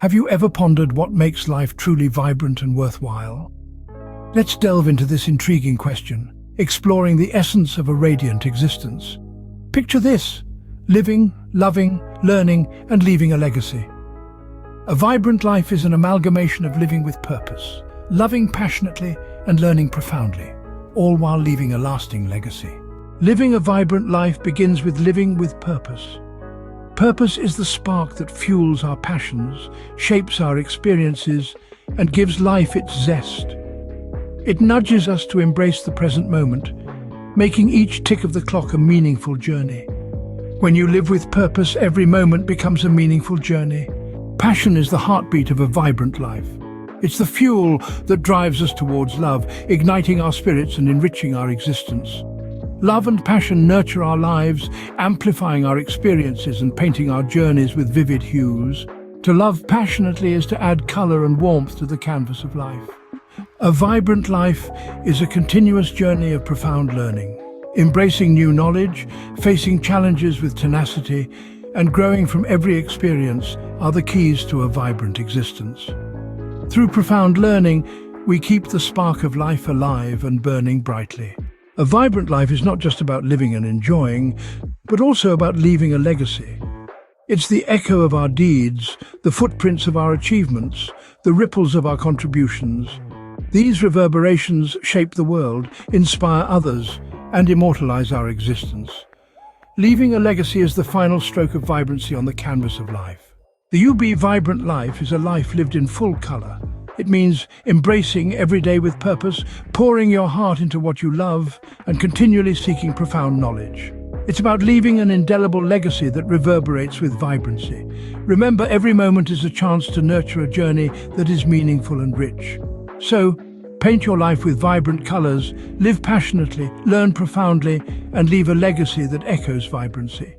Have you ever pondered what makes life truly vibrant and worthwhile? Let's delve into this intriguing question, exploring the essence of a radiant existence. Picture this: living, loving, learning, and leaving a legacy. A vibrant life is an amalgamation of living with purpose, loving passionately, and learning profoundly, all while leaving a lasting legacy. Living a vibrant life begins with living with purpose. Purpose is the spark that fuels our passions, shapes our experiences, and gives life its zest. It nudges us to embrace the present moment, making each tick of the clock a meaningful journey. When you live with purpose, every moment becomes a meaningful journey. Passion is the heartbeat of a vibrant life. It's the fuel that drives us towards love, igniting our spirits and enriching our existence. Love and passion nurture our lives, amplifying our experiences and painting our journeys with vivid hues. To love passionately is to add color and warmth to the canvas of life. A vibrant life is a continuous journey of profound learning. Embracing new knowledge, facing challenges with tenacity, and growing from every experience are the keys to a vibrant existence. Through profound learning, we keep the spark of life alive and burning brightly. A vibrant life is not just about living and enjoying, but also about leaving a legacy. It's the echo of our deeds, the footprints of our achievements, the ripples of our contributions. These reverberations shape the world, inspire others, and immortalize our existence. Leaving a legacy is the final stroke of vibrancy on the canvas of life. The UB Vibrant Life is a life lived in full color. It means embracing every day with purpose, pouring your heart into what you love, and continually seeking profound knowledge. It's about leaving an indelible legacy that reverberates with vibrancy. Remember, every moment is a chance to nurture a journey that is meaningful and rich. So, paint your life with vibrant colors, live passionately, learn profoundly, and leave a legacy that echoes vibrancy.